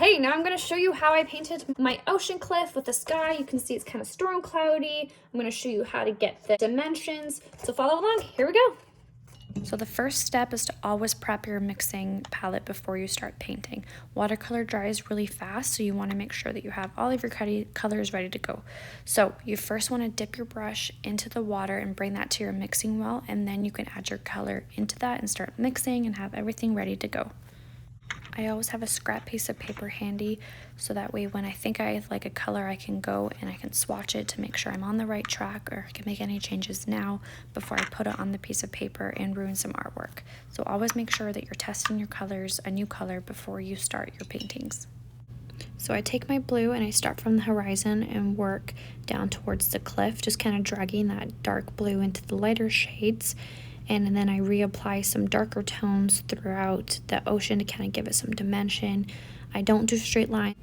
Okay, now I'm going to show you how I painted my ocean cliff with the sky. You can see it's kind of storm cloudy. I'm going to show you how to get the dimensions. So follow along. Here we go. So the first step is to always prep your mixing palette before you start painting. Watercolor dries really fast, so you want to make sure that you have all of your colors ready to go. So you first want to dip your brush into the water and bring that to your mixing well, and then you can add your color into that and start mixing and have everything ready to go. I always have a scrap piece of paper handy, so that way when I think I like a color, I can go and I can swatch it to make sure I'm on the right track, or I can make any changes now before I put it on the piece of paper and ruin some artwork. So always make sure that you're testing your colors, a new color, before you start your paintings. So I take my blue and I start from the horizon and work down towards the cliff, just kind of dragging that dark blue into the lighter shades. And then I reapply some darker tones throughout the ocean to kind of give it some dimension. I don't do straight line.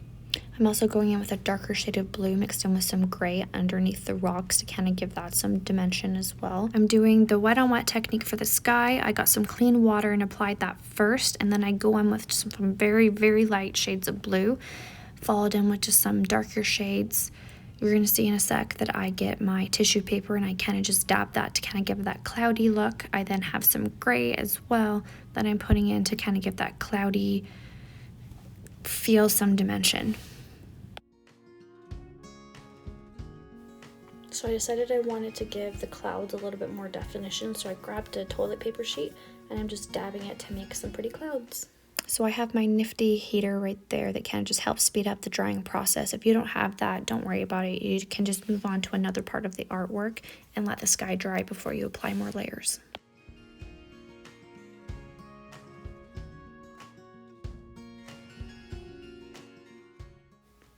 I'm also going in with a darker shade of blue mixed in with some gray underneath the rocks to kind of give that some dimension as well. I'm doing the wet on wet technique for the sky. I got some clean water and applied that first, and then I go in with some very, very light shades of blue, followed in with just some darker shades. You're going to see in a sec that I get my tissue paper and I kind of just dab that to kind of give that cloudy look. I then have some gray as well that I'm putting in to kind of give that cloudy feel, some dimension. So I decided I wanted to give the clouds a little bit more definition, so I grabbed a toilet paper sheet and I'm just dabbing it to make some pretty clouds. So I have my nifty heater right there that kind of just helps speed up the drying process. If you don't have that, don't worry about it. You can just move on to another part of the artwork and let the sky dry before you apply more layers.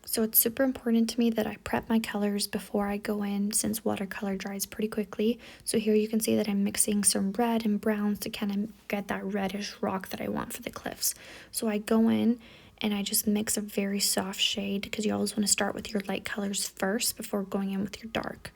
So it's super important to me that I prep my colors before I go in, since watercolor dries pretty quickly. So here you can see that I'm mixing some red and browns to kind of get that reddish rock that I want for the cliffs. So I go in and I just mix a very soft shade, because you always want to start with your light colors first before going in with your dark.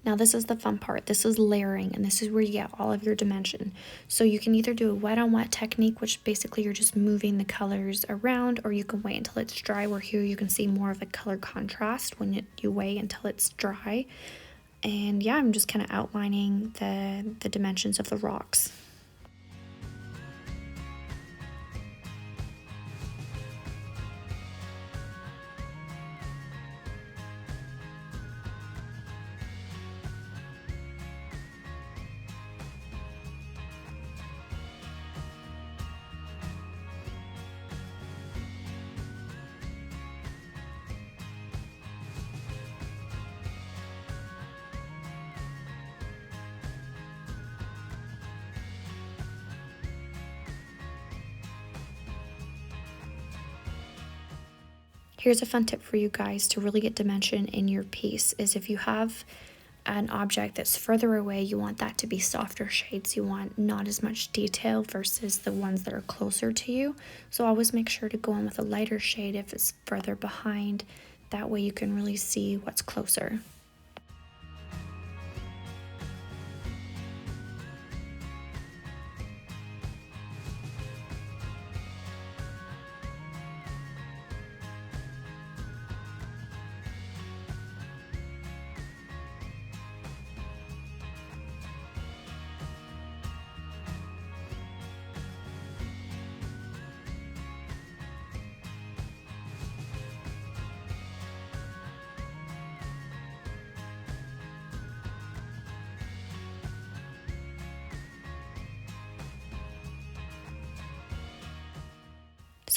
Now this is the fun part. This is layering, and this is where you get all of your dimension. So you can either do a wet on wet technique, which basically you're just moving the colors around, or you can wait until it's dry, where here you can see more of a color contrast when you wait until it's dry. And yeah, I'm just kind of outlining the dimensions of the rocks. Here's a fun tip for you guys to really get dimension in your piece, is if you have an object that's further away, you want that to be softer shades. You want not as much detail versus the ones that are closer to you. So always make sure to go in with a lighter shade if it's further behind. That way you can really see what's closer.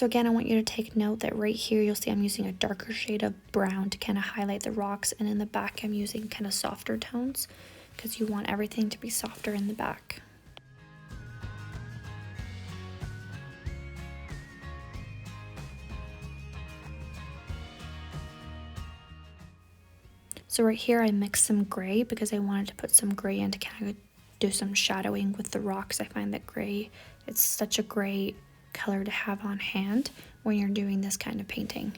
So again, I want you to take note that right here, you'll see I'm using a darker shade of brown to kind of highlight the rocks, and in the back, I'm using kind of softer tones. because you want everything to be softer in the back. So right here I mixed some gray because I wanted to put some gray in to kind of do some shadowing with the rocks. I find that gray, it's such a great color to have on hand when you're doing this kind of painting.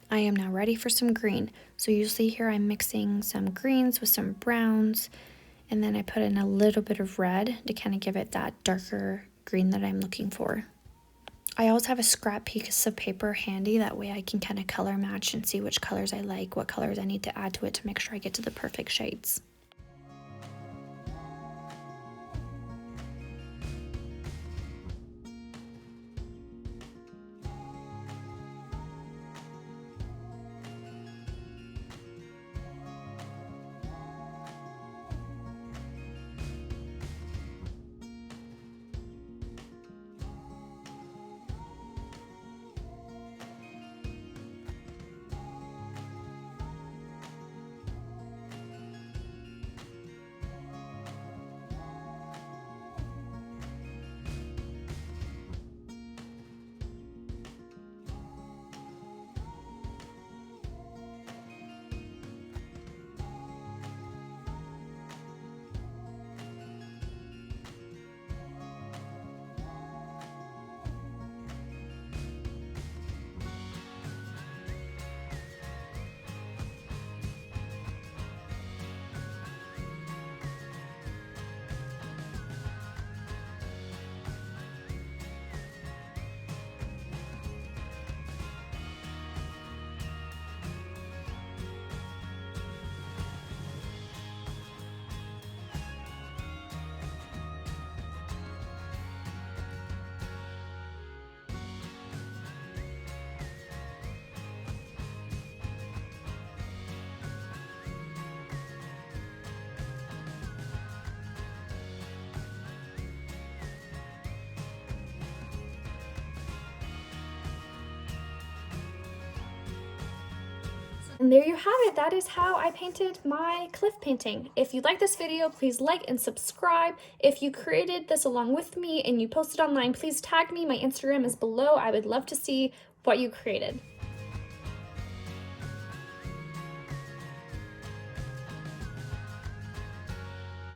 I am now ready for some green. So you see here I'm mixing some greens with some browns, and then I put in a little bit of red to kind of give it that darker green that I'm looking for. I always have a scrap piece of paper handy, that way I can kind of color match and see which colors I like, what colors I need to add to it to make sure I get to the perfect shades. And there you have it. That is how I painted my cliff painting. If you like this video, please like and subscribe. If you created this along with me and you posted online, please tag me. My Instagram is below. I would love to see what you created.